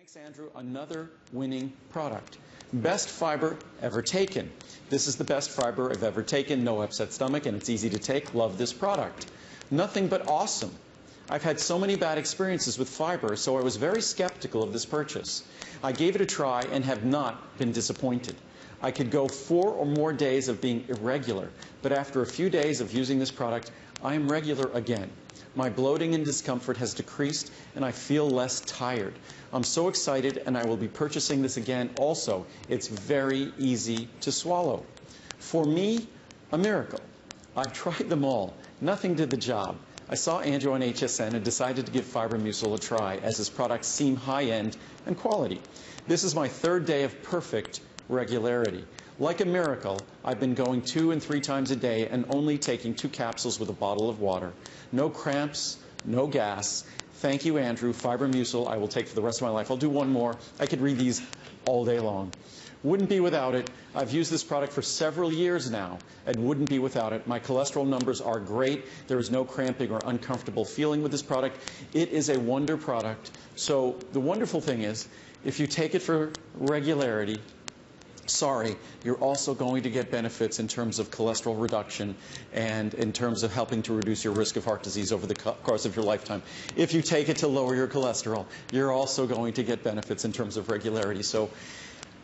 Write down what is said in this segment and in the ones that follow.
Thanks, Andrew. Another winning product. Best fiber ever taken. This is the best fiber I've ever taken. No upset stomach, and it's easy to take. Love this product. Nothing but awesome. I've had so many bad experiences with fiber, so I was very skeptical of this purchase. I gave it a try and have not been disappointed. I could go 4 or more days of being irregular, but after a few days of using this product, I am regular again. My bloating and discomfort has decreased, and I feel less tired. I'm so excited, and I will be purchasing this again. Also, it's very easy to swallow. For me, a miracle. I've tried them all. Nothing did the job. I saw Andrew on HSN and decided to give FIBERMUCIL a try, as his products seem high-end and quality. This is my 3rd day of perfect regularity. Like a miracle, I've been going 2 and 3 times a day and only taking 2 capsules with a bottle of water. No cramps, no gas. Thank you, Andrew. FIBERMUCIL I will take for the rest of my life. I'll do one more. I could read these all day long. Wouldn't be without it. I've used this product for several years now and wouldn't be without it. My cholesterol numbers are great. There is no cramping or uncomfortable feeling with this product. It is a wonder product. So the wonderful thing is, if you take it for regularity, you're also going to get benefits in terms of cholesterol reduction and in terms of helping to reduce your risk of heart disease over the course of your lifetime. If you take it to lower your cholesterol, you're also going to get benefits in terms of regularity. So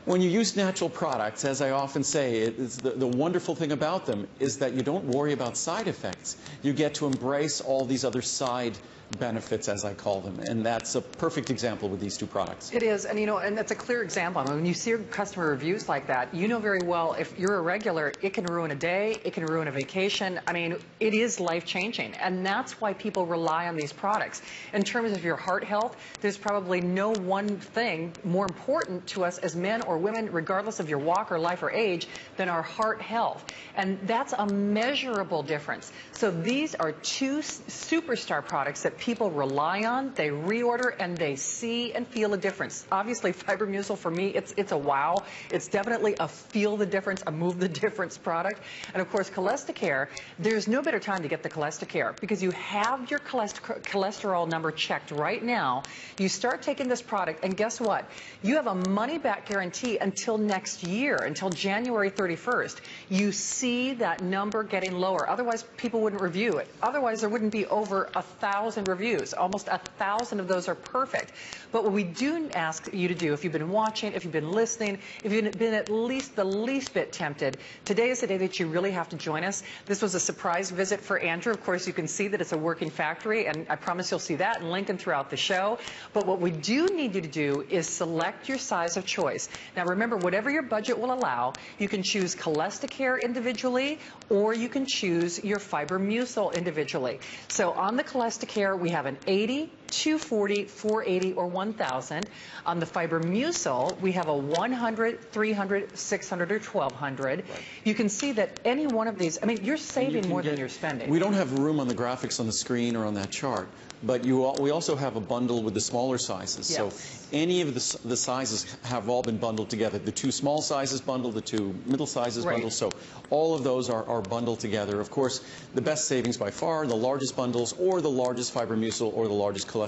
when you use natural products, as I often say, the wonderful thing about them is that you don't worry about side effects. You get to embrace all these other side benefits, as I call them, and that's a perfect example with these 2 products. It is, and and that's a clear example. I mean, when you see customer reviews like that, you know very well if you're a regular, it can ruin a day, it can ruin a vacation. I mean, it is life-changing, and that's why people rely on these products. In terms of your heart health, there's probably no one thing more important to us as men or women, regardless of your walk or life or age, than our heart health, and that's a measurable difference. So these are 2 superstar products that people rely on, they reorder, and they see and feel a difference. Obviously, FIBERMUCIL for me, it's a wow. It's definitely a feel the difference, a move the difference product. And of course, Cholesterol, there's no better time to get the Cholesterol because you have your cholesterol number checked right now. You start taking this product, and guess what? You have a money-back guarantee until next year, until January 31st. You see that number getting lower. Otherwise, people wouldn't review it. Otherwise, there wouldn't be over 1,000 reviews. Almost 1,000 of those are perfect. But what we do ask you to do, if you've been watching, if you've been listening, if you've been at least the least bit tempted, today is the day that you really have to join us. This was a surprise visit for Andrew. Of course, you can see that it's a working factory, and I promise you'll see that in Lincoln throughout the show. But what we do need you to do is select your size of choice. Now, remember, whatever your budget will allow, you can choose Cholesterol individually, or you can choose your FIBERMUCIL individually. So on the Cholesterol, we have an 80, 240, 480, or 1,000. On the FIBERMUCIL, we have a 100, 300, 600, or 1,200. Right. You can see that any one of these, I mean, you're saving more than you're spending. We don't have room on the graphics on the screen or on that chart, but we also have a bundle with the smaller sizes. Yes. So any of the sizes have all been bundled together. The 2 small sizes bundled, the 2 middle sizes bundled. So all of those are bundled together. Of course, the best savings by far, the largest bundles, or the largest FIBERMUCIL, or the largest Cholesterol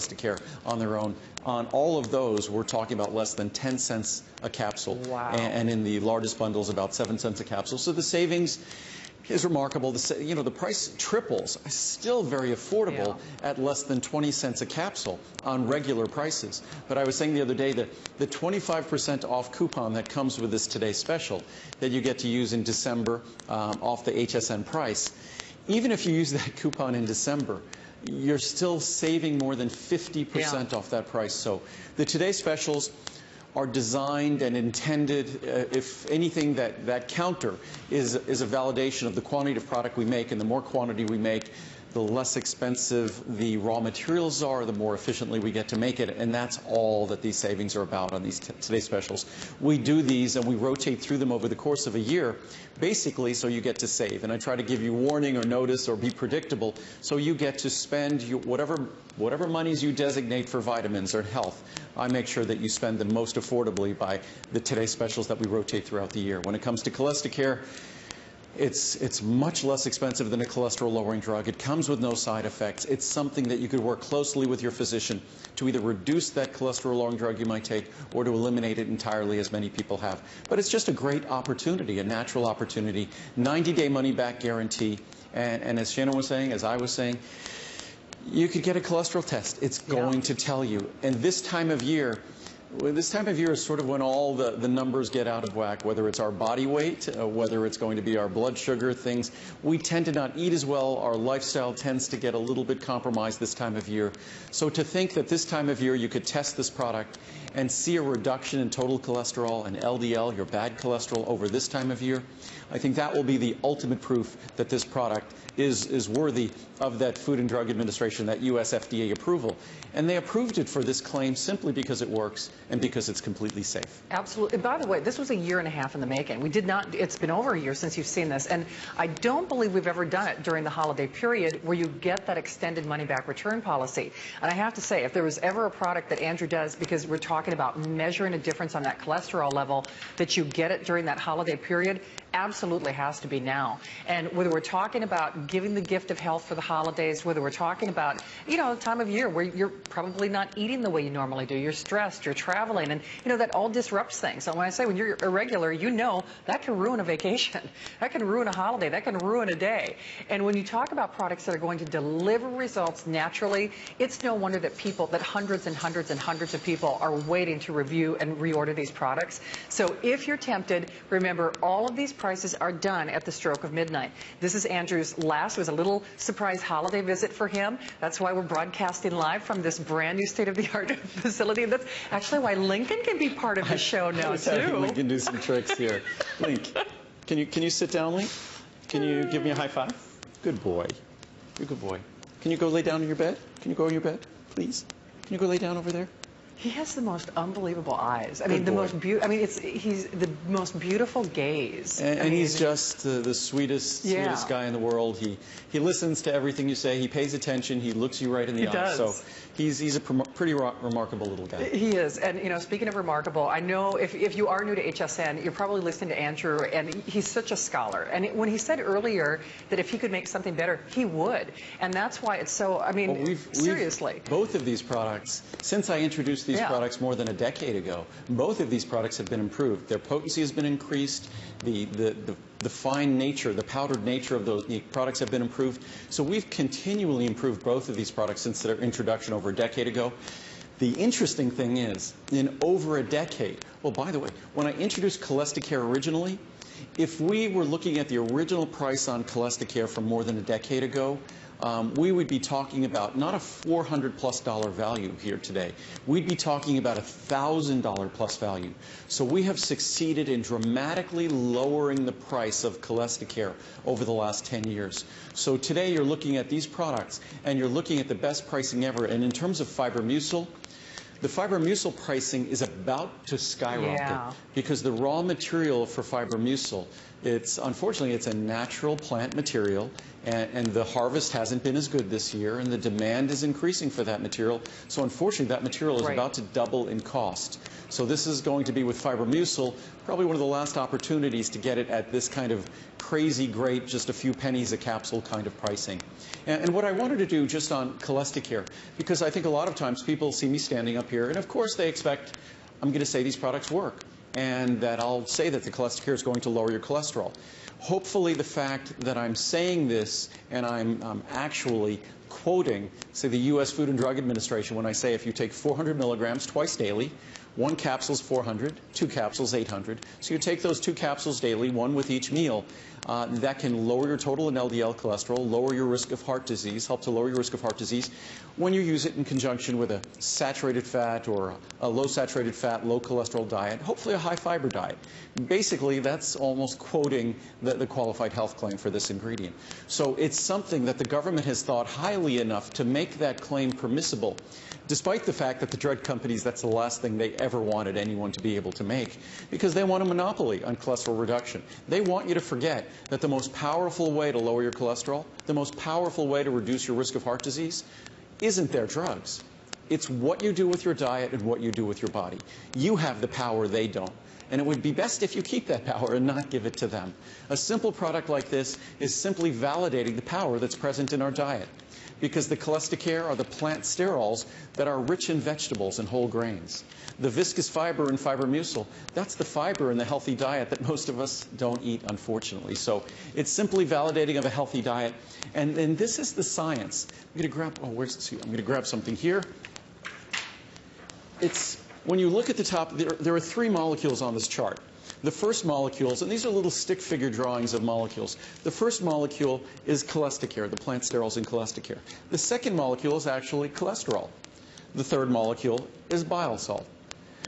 on their own. On all of those, we're talking about less than 10 cents a capsule. Wow. And in the largest bundles, about 7 cents a capsule. So the savings is remarkable. The price triples, still very affordable at less than 20 cents a capsule on regular prices. But I was saying the other day that the 25% off coupon that comes with this Today Special that you get to use in December off the HSN price, even if you use that coupon in December, you're still saving more than 50% off that price. So the Today Specials are designed and intended, if anything, that counter is a validation of the quantity of product we make, and the more quantity we make, the less expensive the raw materials are, the more efficiently we get to make it, and that's all that these savings are about on these Today Specials. We do these and we rotate through them over the course of a year, basically so you get to save. And I try to give you warning or notice or be predictable so you get to spend whatever monies you designate for vitamins or health. I make sure that you spend them most affordably by the Today Specials that we rotate throughout the year. When it comes to Cholesterol, It's much less expensive than a cholesterol-lowering drug. It comes with no side effects. It's something that you could work closely with your physician to either reduce that cholesterol-lowering drug you might take or to eliminate it entirely, as many people have. But it's just a great opportunity, a natural opportunity, 90-day money-back guarantee. And as Shannon was saying, as I was saying, you could get a cholesterol test. It's going to tell you. And this time of year, is sort of when all the numbers get out of whack, whether it's our body weight, whether it's going to be our blood sugar, things. We tend to not eat as well. Our lifestyle tends to get a little bit compromised this time of year. So to think that this time of year you could test this product and see a reduction in total cholesterol and LDL, your bad cholesterol, over this time of year, I think that will be the ultimate proof that this product is worthy of that Food and Drug Administration, that US FDA approval. And they approved it for this claim simply because it works and because it's completely safe. Absolutely. By the way, this was a year and a half in the making. We did not, it's been over a year since you've seen this, and I don't believe we've ever done it during the holiday period where you get that extended money-back return policy. And I have to say, if there was ever a product that Andrew does, because we're talking about measuring a difference on that cholesterol level, that you get it during that holiday period, absolutely has to be now. And whether we're talking about giving the gift of health for the holidays, whether we're talking about, you know, the time of year where you're probably not eating the way you normally do, you're stressed, you're traveling, and, you know, that all disrupts things. So when I say when you're irregular, you know that can ruin a vacation, that can ruin a holiday, that can ruin a day. And when you talk about products that are going to deliver results naturally, it's no wonder that hundreds and hundreds and hundreds of people are waiting to review and reorder these products. So if you're tempted, remember, all of these prices are done at the stroke of midnight. This is Andrew's last. It was a little surprise holiday visit for him. That's why we're broadcasting live from this brand new state-of-the-art facility. That's actually why Lincoln can be part of the show now, too. Link can do some tricks here. Link, can you sit down, Link? Can you give me a high five? Good boy. You're a good boy. Can you go lay down in your bed? Can you go in your bed, please? Can you go lay down over there? He has the most unbelievable eyes. I mean, he's the most beautiful gaze. And he's just the sweetest guy in the world. He listens to everything you say. He pays attention. He looks you right in the eye. So he's a pretty remarkable little guy. He is. And, you know, speaking of remarkable, I know if you are new to HSN, you're probably listening to Andrew, and he's such a scholar. And when he said earlier that if he could make something better, he would. And that's why it's so, I mean, seriously. Both of these products, since I introduced these products more than a decade ago, both of these products have been improved. Their potency has been increased. The fine nature, the powdered nature of those products have been improved. So we've continually improved both of these products since their introduction over a decade ago. The interesting thing is, in over a decade, well, by the way, when I introduced Cholesterol originally, if we were looking at the original price on Cholesterol from more than a decade ago, we would be talking about not a $400+ value here today. We'd be talking about $1,000+ value. So we have succeeded in dramatically lowering the price of Cholesterol over the last 10 years. So today you're looking at these products and you're looking at the best pricing ever. And in terms of FIBERMUCIL, the FIBERMUCIL pricing is about to skyrocket because the raw material for FIBERMUCIL, unfortunately it's a natural plant material, and the harvest hasn't been as good this year, and the demand is increasing for that material. So unfortunately that material is about to double in cost. So this is going to be, with FIBERMUCIL, probably one of the last opportunities to get it at this kind of crazy great, just a few pennies a capsule kind of pricing. And what I wanted to do just on Cholesterol, because I think a lot of times people see me standing up here, and of course they expect I'm going to say these products work, and that I'll say that the Cholesterol is going to lower your cholesterol. Hopefully the fact that I'm saying this and I'm actually quoting, say, the US Food and Drug Administration when I say if you take 400 milligrams twice daily, 1 capsule is 400, 2 capsules 800. So you take those 2 capsules daily, 1 with each meal. That can lower your total and LDL cholesterol, lower your risk of heart disease, help to lower your risk of heart disease when you use it in conjunction with a saturated fat or a low saturated fat, low cholesterol diet, hopefully a high fiber diet. Basically, that's almost quoting the qualified health claim for this ingredient. So it's something that the government has thought highly enough to make that claim permissible, despite the fact that the drug companies, that's the last thing they ever wanted anyone to be able to make, because they want a monopoly on cholesterol reduction. They want you to forget that the most powerful way to lower your cholesterol, the most powerful way to reduce your risk of heart disease, isn't their drugs. It's what you do with your diet and what you do with your body. You have the power, they don't. And it would be best if you keep that power and not give it to them. A simple product like this is simply validating the power that's present in our diet. Because the Cholesterol are the plant sterols that are rich in vegetables and whole grains. The viscous fiber in FIBERMUCIL, that's the fiber in the healthy diet that most of us don't eat, unfortunately. So it's simply validating of a healthy diet. And this is the science. I'm going to grab, I'm going to grab something here. When you look at the top, there are 3 molecules on this chart. The first molecules, and these are little stick figure drawings of molecules. The first molecule is cholesterol, the plant sterols in cholesterol. The second molecule is actually cholesterol. The third molecule is bile salt.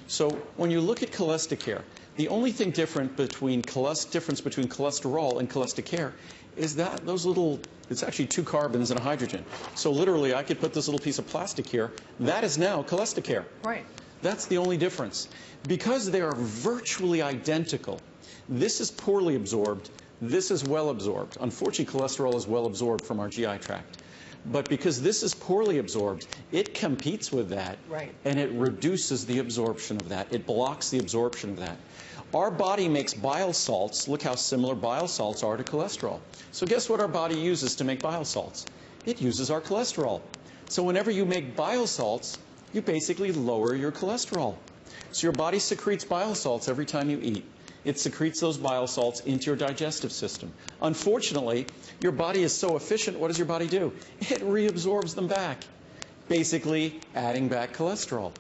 So when you look at cholesterol, the only thing different between cholesterol and cholesterol is that those little, it's actually 2 carbons and a hydrogen. So literally I could put this little piece of plastic here. That is now cholesterol. Right. That's the only difference. Because they are virtually identical, this is poorly absorbed, this is well absorbed. Unfortunately, cholesterol is well absorbed from our GI tract. But because this is poorly absorbed, it competes with that, right, and it reduces the absorption of that. It blocks the absorption of that. Our body makes bile salts. Look how similar bile salts are to cholesterol. So guess what our body uses to make bile salts? It uses our cholesterol. So whenever you make bile salts, you basically lower your cholesterol. So your body secretes bile salts every time you eat. It secretes those bile salts into your digestive system. Unfortunately, your body is so efficient, what does your body do? It reabsorbs them back, basically adding back cholesterol.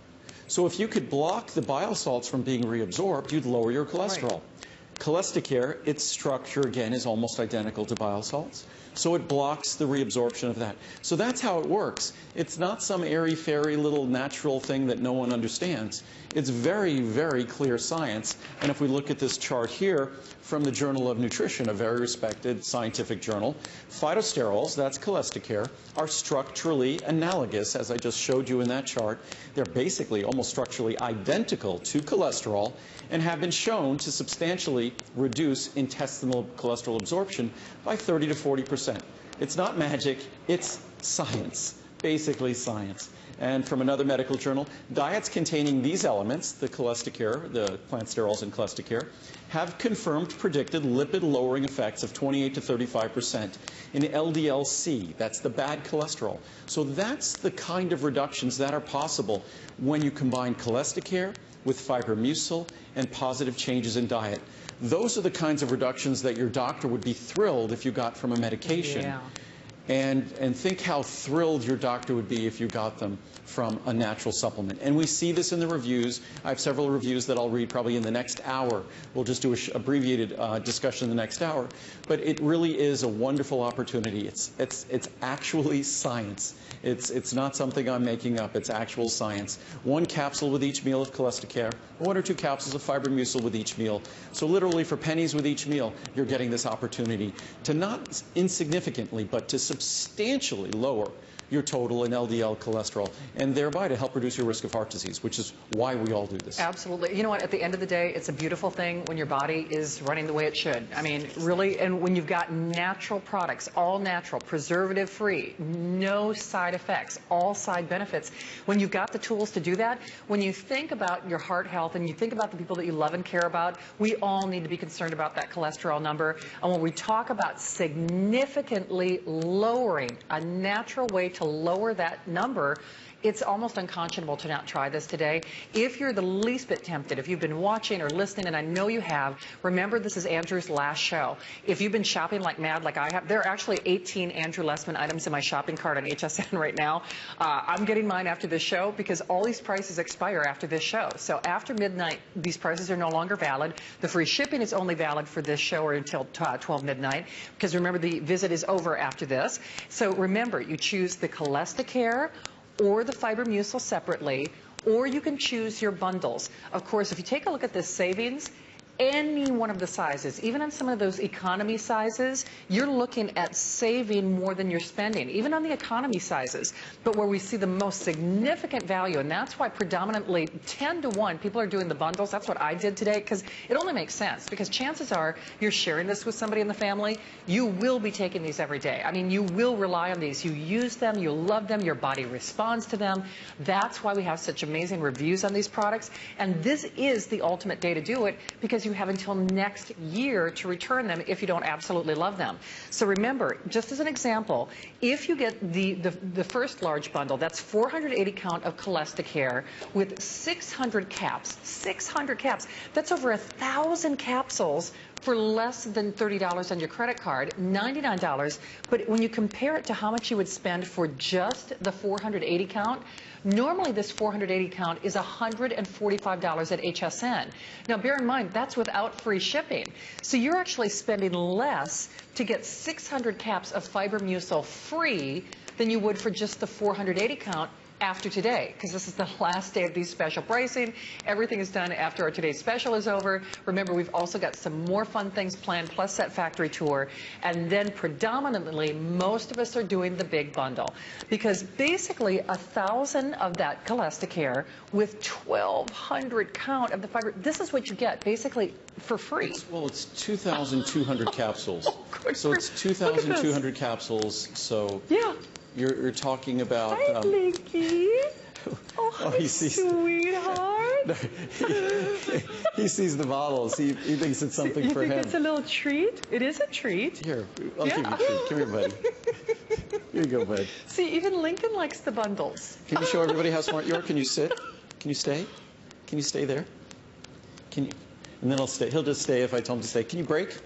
So if you could block the bile salts from being reabsorbed, you'd lower your cholesterol. Right. Cholesterol, its structure, again, is almost identical to bile salts. So it blocks the reabsorption of that. So that's how it works. It's not some airy-fairy little natural thing that no one understands. It's very, very clear science. And if we look at this chart here from the Journal of Nutrition, a very respected scientific journal, phytosterols, that's cholesterol, are structurally analogous, as I just showed you in that chart. They're basically almost structurally identical to cholesterol and have been shown to substantially reduce intestinal cholesterol absorption by 30 to 40%. It's not magic, it's science, basically science. And from another medical journal, diets containing these elements, the cholesterol, the plant sterols in cholesterol, have confirmed predicted lipid-lowering effects of 28 to 35% in LDL-C. That's the bad cholesterol. So that's the kind of reductions that are possible when you combine cholesterol with FIBERMUCIL and positive changes in diet. Those are the kinds of reductions that your doctor would be thrilled if you got from a medication. Yeah. And think how thrilled your doctor would be if you got them from a natural supplement. And we see this in the reviews. I have several reviews that I'll read probably in the next hour. We'll just do an abbreviated discussion in the next hour. But it really is a wonderful opportunity. It's actually science. It's not something I'm making up. It's actual science. 1 capsule with each meal of cholesterol, 1 or 2 capsules of FIBERMUCIL with each meal. So literally for pennies with each meal, you're getting this opportunity to not insignificantly, but to substantially lower your total in LDL cholesterol, and thereby to help reduce your risk of heart disease, which is why we all do this. Absolutely. You know what? At the end of the day, it's a beautiful thing when your body is running the way it should. I mean, really, and when you've got natural products, all natural, preservative-free, no side effects, all side benefits. When you've got the tools to do that, when you think about your heart health and you think about the people that you love and care about, we all need to be concerned about that cholesterol number. And when we talk about significantly lowering a natural way to lower that number, it's almost unconscionable to not try this today. If you're the least bit tempted, if you've been watching or listening, and I know you have, remember this is Andrew's last show. If you've been shopping like mad like I have, there are actually 18 Andrew Lessman items in my shopping cart on HSN right now. I'm getting mine after this show because all these prices expire after this show. So after midnight, these prices are no longer valid. The free shipping is only valid for this show or until 12 midnight because remember the visit is over after this. So remember, you choose the cholesterol or the FIBERMUCIL separately, or you can choose your bundles. Of course, if you take a look at this savings, any one of the sizes, even on some of those economy sizes, you're looking at saving more than you're spending, even on the economy sizes. But where we see the most significant value, and that's why predominantly 10 to 1 people are doing the bundles. That's what I did today, because it only makes sense, because chances are you're sharing this with somebody in the family. You will be taking these every day. I mean, you will rely on these. You use them, you love them, your body responds to them. That's why we have such amazing reviews on these products. And this is the ultimate day to do it, because you have until next year to return them if you don't absolutely love them. So remember, just as an example, if you get the first large bundle, that's 480 count of Colestic hair with 600 caps. 600 caps. That's over 1,000 capsules for less than $30 on your credit card, $99. But when you compare it to how much you would spend for just the 480 count, normally this 480 count is $145 at HSN. Now bear in mind, that's without free shipping. So you're actually spending less to get 600 caps of FIBERMUCIL free than you would for just the 480 count after today, because this is the last day of these special pricing. Everything is done after our today's special is over. Remember, we've also got some more fun things planned, plus that factory tour. And then predominantly, most of us are doing the big bundle, because basically 1,000 of that Colestic hair with 1,200 count of the fiber, this is what you get basically for free. Well, it's 2,200 capsules. So it's 2,200 capsules. So yeah. You're talking about... Hi, Blinky. Oh, he sees, sweetheart. no, he sees the bottles. He thinks it's something for him. You think it's a little treat? It is a treat. Here, I'll give you a treat. Come here, buddy. Here you go, bud. See, even Lincoln likes the bundles. Can you show everybody how smart you are? Can you sit? Can you stay? Can you stay there? Can you? And then I'll stay. He'll just stay if I tell him to stay. Can you break?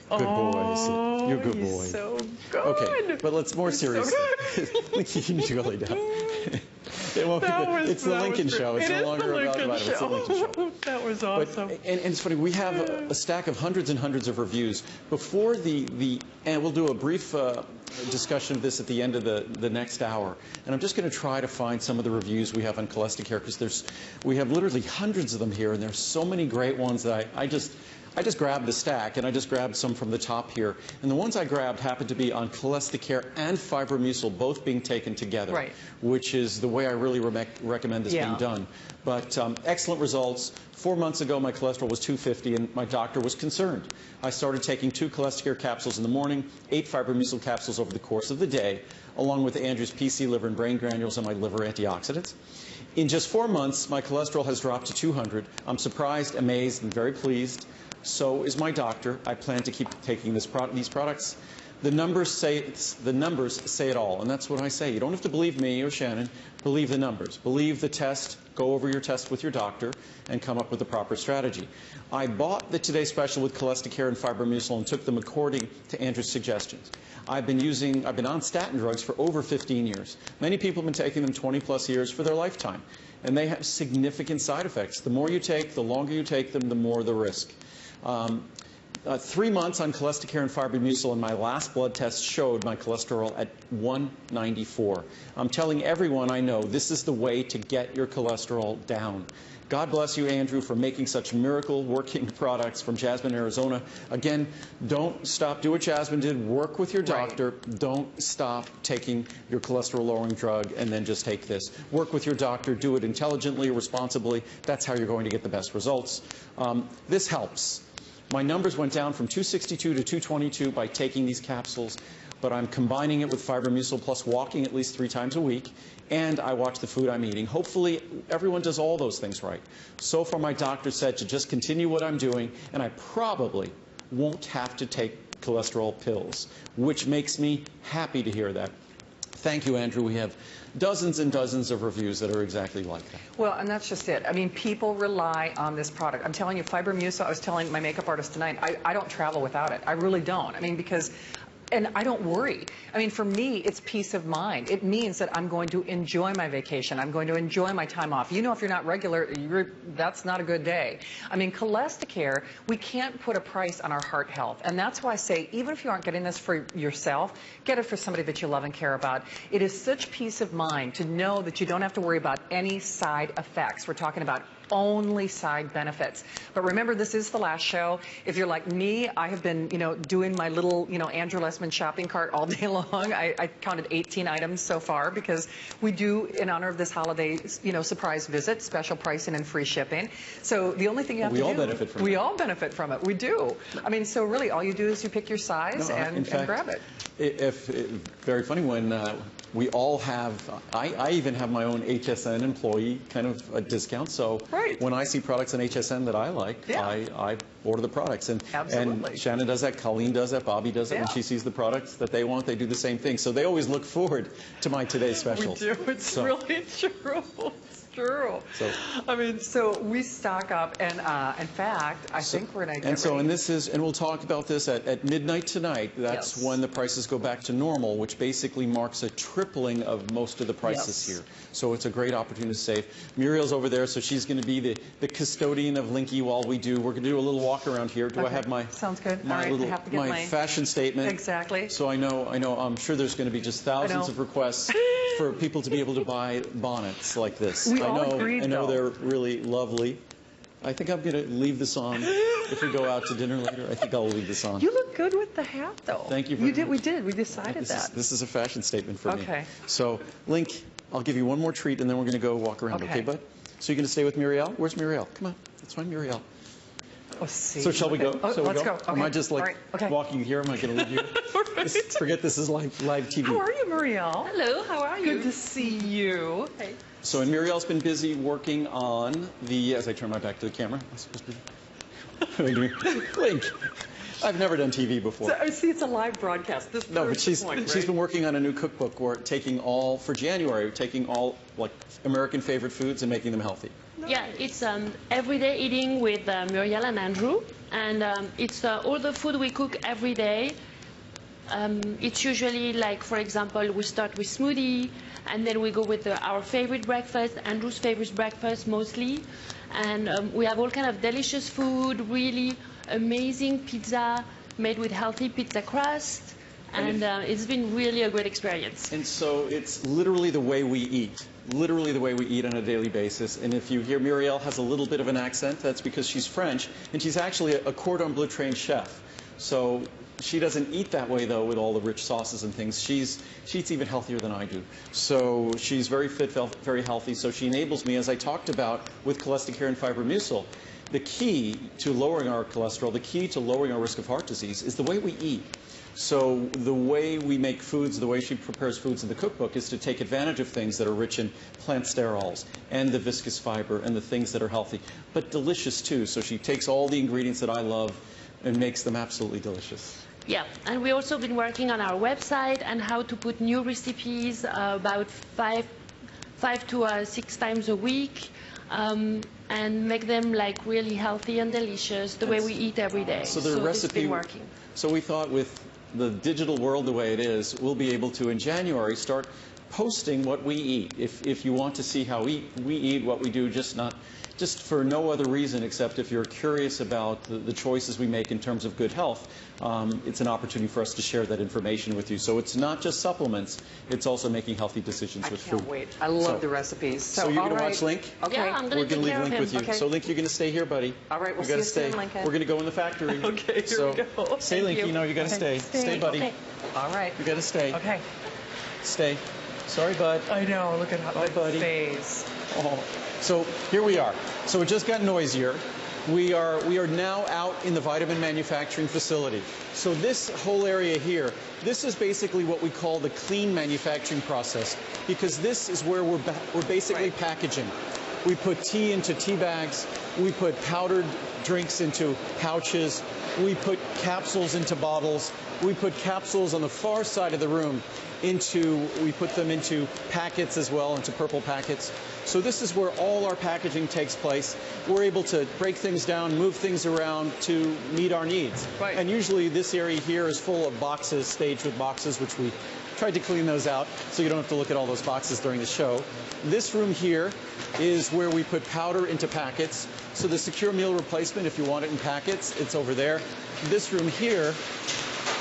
Good boy. You're a good boy. So good. Okay, but let's more seriously. You need to go lay down. It's the Lincoln Show. It's no longer about it. It's the Lincoln Show. That was awesome. And it's funny, we have a stack of hundreds and hundreds of reviews. Before and we'll do a brief discussion of this at the end of the next hour. And I'm just going to try to find some of the reviews we have on Colestic hair, because we have literally hundreds of them here, and there's so many great ones that I just grabbed the stack, and I just grabbed some from the top here. And the ones I grabbed happened to be on Colestic hair and FIBERMUCIL, both being taken together, right, which is the way I really recommend this being done. But excellent results. 4 months ago, my cholesterol was 250, and my doctor was concerned. I started taking 2 Colestic hair capsules in the morning, 8 FIBERMUCIL capsules over the course of the day, along with Andrew's PC, liver, and brain granules, and my liver antioxidants. In just 4 months, my cholesterol has dropped to 200. I'm surprised, amazed, and very pleased. So is my doctor. I plan to keep taking these products. The numbers say it all, and that's what I say. You don't have to believe me or Shannon. Believe the numbers. Believe the test. Go over your test with your doctor and come up with the proper strategy. I bought the Today Special with Colestic hair and FIBERMUCIL and took them according to Andrew's suggestions. I've been on statin drugs for over 15 years. Many people have been taking them 20+ years for their lifetime, and they have significant side effects. The more you take, the longer you take them, the more the risk. 3 months on Colestic hair and FIBERMUCIL, and my last blood test showed my cholesterol at 194. I'm telling everyone I know this is the way to get your cholesterol down. God bless you, Andrew, for making such miracle-working products from Jasmine, Arizona. Again, don't stop. Do what Jasmine did. Work with your doctor. Right. Don't stop taking your cholesterol-lowering drug and then just take this. Work with your doctor. Do it intelligently, responsibly. That's how you're going to get the best results. This helps. My numbers went down from 262 to 222 by taking these capsules, but I'm combining it with FIBERMUCIL plus walking at least 3 times a week, and I watch the food I'm eating. Hopefully, everyone does all those things right. So far, my doctor said to just continue what I'm doing, and I probably won't have to take cholesterol pills, which makes me happy to hear that. Thank you, Andrew. We have dozens and dozens of reviews that are exactly like that. Well, and that's just it. I mean, people rely on this product. I'm telling you, FIBERMUCIL, I was telling my makeup artist tonight, I don't travel without it. I really don't. I mean, because... And I don't worry. I mean, for me, it's peace of mind. It means that I'm going to enjoy my vacation. I'm going to enjoy my time off. You know, if you're not regular, that's not a good day. I mean, Colestic hair, we can't put a price on our heart health. And that's why I say, even if you aren't getting this for yourself, get it for somebody that you love and care about. It is such peace of mind to know that you don't have to worry about any side effects. We're talking about only side benefits. But remember, this is the last show. If you're like me, I have been, doing my little, Andrew Lessman shopping cart all day long. I counted 18 items so far because we do, in honor of this holiday, surprise visit, special pricing and free shipping. So the only thing you have to do. We all benefit from it. We all benefit from it. We do. I mean, so really all you do is you pick your size and grab it. Very funny when we all have, I even have my own HSN employee kind of a discount. So when I see products on HSN that I like, I order the products. And Shannon does that, Colleen does that, Bobby does it. When she sees the products that they want, they do the same thing. So they always look forward to my today's specials. We do. It's really true. True. So we stock up, and in fact, I think we're going to get ready. And we'll talk about this at midnight tonight. That's when the prices go back to normal, which basically marks a tripling of most of the prices here. So it's a great opportunity to save. Muriel's over there, so she's going to be the custodian of Linky while we do. We're going to do a little walk around here. Do I have my Sounds good. my little my fashion statement? Exactly. So I know. I'm sure there's going to be just thousands of requests for people to be able to buy bonnets like this. We all agreed, I know though. they're really lovely. I think I'm going to leave this on. If we go out to dinner later, I think I'll leave this on. You look good with the hat, though. Thank you. We did. We decided that. This is a fashion statement for me. Okay. So, Link, I'll give you one more treat, and then we're going to go walk around. Okay, bud? So you're going to stay with Muriel? Where's Muriel? Come on. Let's find Muriel. Oh, see. So shall we go? Let's go. Okay. Am I just walking here? Am I going to leave you? Forget this is live TV. How are you, Muriel? Hello, how are you? Good to see you. Hey. So, and Muriel's been busy working on as I turn my back to the camera. I'm supposed to be... Link. I've never done TV before. So, see, it's a live broadcast. But she's been working on a new cookbook where taking all American favorite foods and making them healthy. Yeah, it's everyday eating with Muriel and Andrew, and it's all the food we cook every day. It's usually like, for example, we start with smoothie, and then we go with our favorite breakfast, Andrew's favorite breakfast mostly, and we have all kind of delicious food, really amazing pizza made with healthy pizza crust, and it's been really a great experience. And so it's literally the way we eat. Literally the way we eat on a daily basis. And if you hear Muriel has a little bit of an accent, that's because she's French, and she's actually a cordon bleu trained chef. So she doesn't eat that way, though, with all the rich sauces and things. She eats even healthier than I do. So she's very fit, very healthy. So she enables me, as I talked about with Cholesterol and FIBERMUCIL, the key to lowering our cholesterol, the key to lowering our risk of heart disease is the way we eat. So the way we make foods, the way she prepares foods in the cookbook is to take advantage of things that are rich in plant sterols and the viscous fiber and the things that are healthy, but delicious too. So she takes all the ingredients that I love and makes them absolutely delicious. Yeah, and we also been working on our website and how to put new recipes about five to 6 times a week. And make them like really healthy and delicious, the way we eat every day. So the recipe, it's been working. So we thought with the digital world the way it is, we'll be able to in January start posting what we eat. If you want to see how we eat, what we do, just for no other reason except if you're curious about the choices we make in terms of good health, it's an opportunity for us to share that information with you. So it's not just supplements, it's also making healthy decisions with food. I can't wait. I love the recipes. So you're going to watch Link? Okay. Yeah, We're going to leave Link with you. Okay. So Link, you're going to stay here, buddy. All right, we'll see you soon, Lincoln. We're going to go in the factory. Okay, here we go. Stay, Link, you know you got to stay. Stay, buddy. Okay. All right. You got to stay. Okay. Stay. Sorry, bud. I know. Look at how Bye, buddy. face. Oh. So here we are. So it just got noisier. We are now out in the vitamin manufacturing facility. So this whole area here, this is basically what we call the clean manufacturing process, because this is where we're basically packaging. We put tea into tea bags. We put powdered drinks into pouches. We put capsules into bottles. We put capsules on the far side of the room we put them into packets as well, into purple packets. So this is where all our packaging takes place. We're able to break things down, move things around to meet our needs. Right. And usually this area here is full of boxes, staged with boxes, which we tried to clean those out so you don't have to look at all those boxes during the show. This room here is where we put powder into packets. So the secure meal replacement, if you want it in packets, it's over there. This room here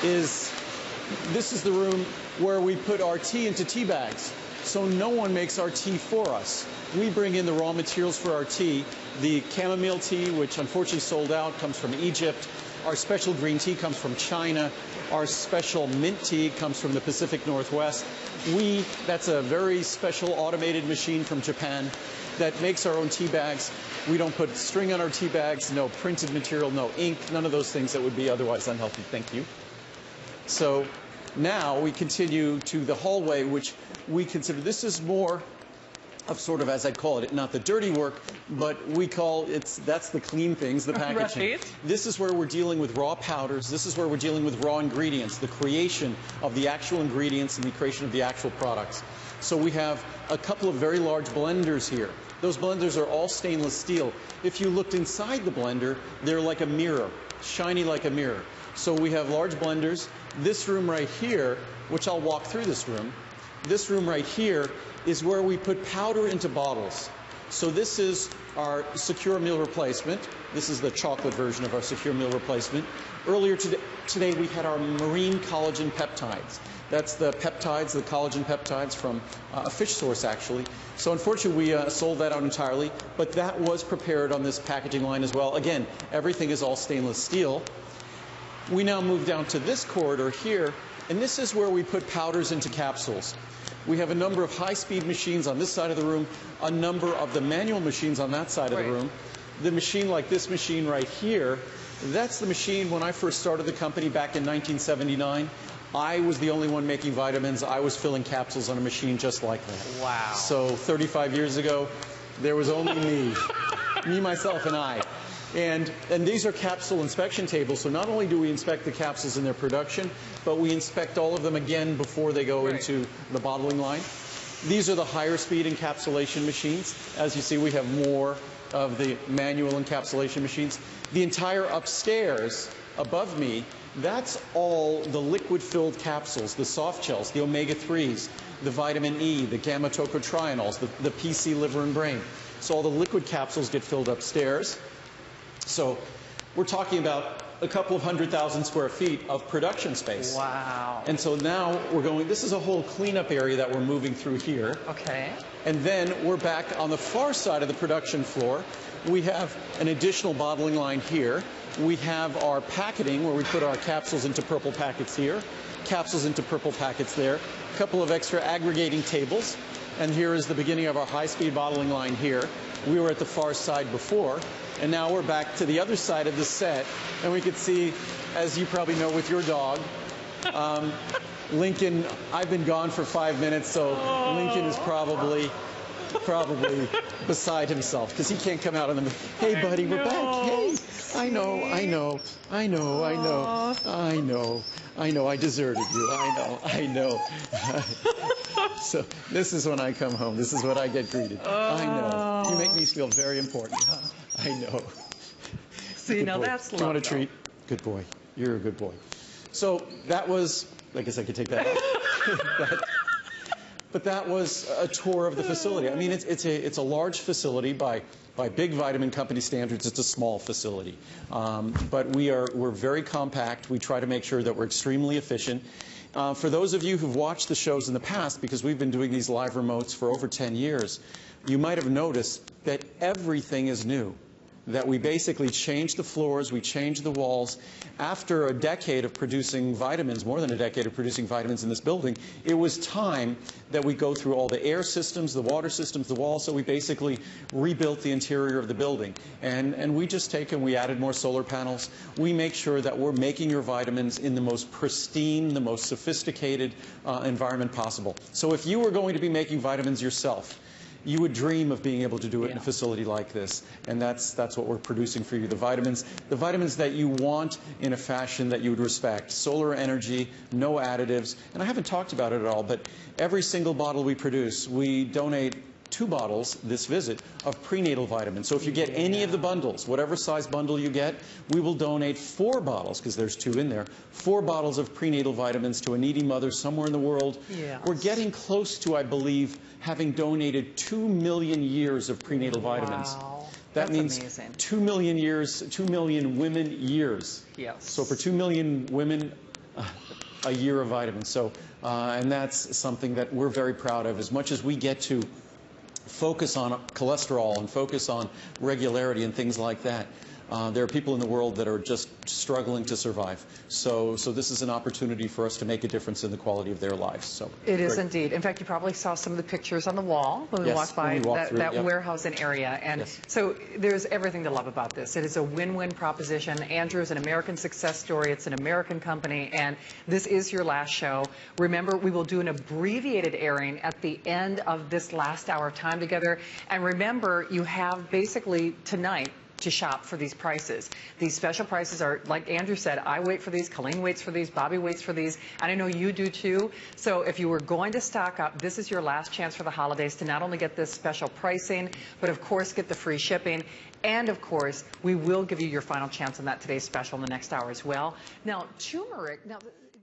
this is the room where we put our tea into tea bags. So no one makes our tea for us. We bring in the raw materials for our tea. The chamomile tea, which unfortunately sold out, comes from Egypt. Our special green tea comes from China. Our special mint tea comes from the Pacific Northwest. That's a very special automated machine from Japan that makes our own tea bags. We don't put string on our tea bags, no printed material, no ink, none of those things that would be otherwise unhealthy. Thank you. So now we continue to the hallway, which we consider, this is more of sort of, as I'd call it, not the dirty work, but we call that's the clean things, the packaging. Right. This is where we're dealing with raw powders. This is where we're dealing with raw ingredients, the creation of the actual ingredients and the creation of the actual products. So we have a couple of very large blenders here. Those blenders are all stainless steel. If you looked inside the blender, they're like a mirror, shiny like a mirror. So we have large blenders. This room right here, which I'll walk through this room right here is where we put powder into bottles. So this is our secure meal replacement. This is the chocolate version of our secure meal replacement. Earlier today we had our marine collagen peptides. That's the peptides, the collagen peptides from a fish source, actually. So unfortunately, we sold that out entirely, but that was prepared on this packaging line as well. Again, everything is all stainless steel. We now move down to this corridor here, and this is where we put powders into capsules. We have a number of high-speed machines on this side of the room, a number of the manual machines on that side of the room. The machine like this machine right here, that's the machine when I first started the company back in 1979. I was the only one making vitamins. I was filling capsules on a machine just like that. Wow. So 35 years ago, there was only me, myself, and I. And these are capsule inspection tables, so not only do we inspect the capsules in their production, but we inspect all of them again before they go into the bottling line. These are the higher speed encapsulation machines. As you see, we have more of the manual encapsulation machines. The entire upstairs above me, that's all the liquid-filled capsules, the soft gels, the omega-3s, the vitamin E, the gamma-tocotrienols, the PC, liver, and brain. So all the liquid capsules get filled upstairs. So we're talking about a couple of 100,000 square feet of production space. Wow. And so now we're going, this is a whole cleanup area that we're moving through here. Okay. And then we're back on the far side of the production floor. We have an additional bottling line here. We have our packaging where we put our capsules into purple packets here, capsules into purple packets there, a couple of extra aggregating tables. And here is the beginning of our high-speed bottling line here. We were at the far side before, and now we're back to the other side of the set. And we can see, as you probably know with your dog, Lincoln, I've been gone for 5 minutes, so Lincoln is probably beside himself because he can't come out on the, hey buddy, we're back, hey, I know, I deserted you, I know. So this is when I come home, this is what I get greeted. I know, you make me feel very important. I know. See, now that's love. Do you want a treat? Good boy, you're a good boy. So that was, I guess I could take that off. But that was a tour of the facility. I mean, it's a large facility by big vitamin company standards. It's a small facility, but we're very compact. We try to make sure that we're extremely efficient. For those of you who've watched the shows in the past, because we've been doing these live remotes for over 10 years, you might have noticed that everything is new. That we basically changed the floors, we changed the walls. After a decade of producing vitamins, more than a decade of producing vitamins in this building, it was time that we go through all the air systems, the water systems, the walls, so we basically rebuilt the interior of the building. And we just take and we added more solar panels. We make sure that we're making your vitamins in the most pristine, the most sophisticated environment possible. So if you were going to be making vitamins yourself, you would dream of being able to do it in a facility like this, and that's what we're producing for you. The vitamins that you want in a fashion that you would respect. Solar energy, no additives, and I haven't talked about it at all, but every single bottle we produce, we donate 2 bottles this visit of prenatal vitamins. So if you get any of the bundles, whatever size bundle you get, we will donate 4 bottles, because there's 2 in there, 4 bottles of prenatal vitamins to a needy mother somewhere in the world. Yes. We're getting close to, I believe, having donated 2 million years of prenatal vitamins. Wow. That means amazing. 2 million years, 2 million women years. Yes. So for 2 million women, a year of vitamins. So, and that's something that we're very proud of. As much as we get to focus on cholesterol and focus on regularity and things like that, there are people in the world that are just struggling to survive. So this is an opportunity for us to make a difference in the quality of their lives. So it is indeed. In fact, you probably saw some of the pictures on the wall when we walked by that warehousing area. And so there's everything to love about this. It is a win-win proposition. Andrew is an American success story. It's an American company. And this is your last show. Remember, we will do an abbreviated airing at the end of this last hour of time together. And remember, you have basically tonight to shop for these prices. These special prices are, like Andrew said, I wait for these, Colleen waits for these, Bobby waits for these, and I know you do too. So if you were going to stock up, this is your last chance for the holidays to not only get this special pricing, but of course get the free shipping. And of course, we will give you your final chance on that today's special in the next hour as well. Now, turmeric,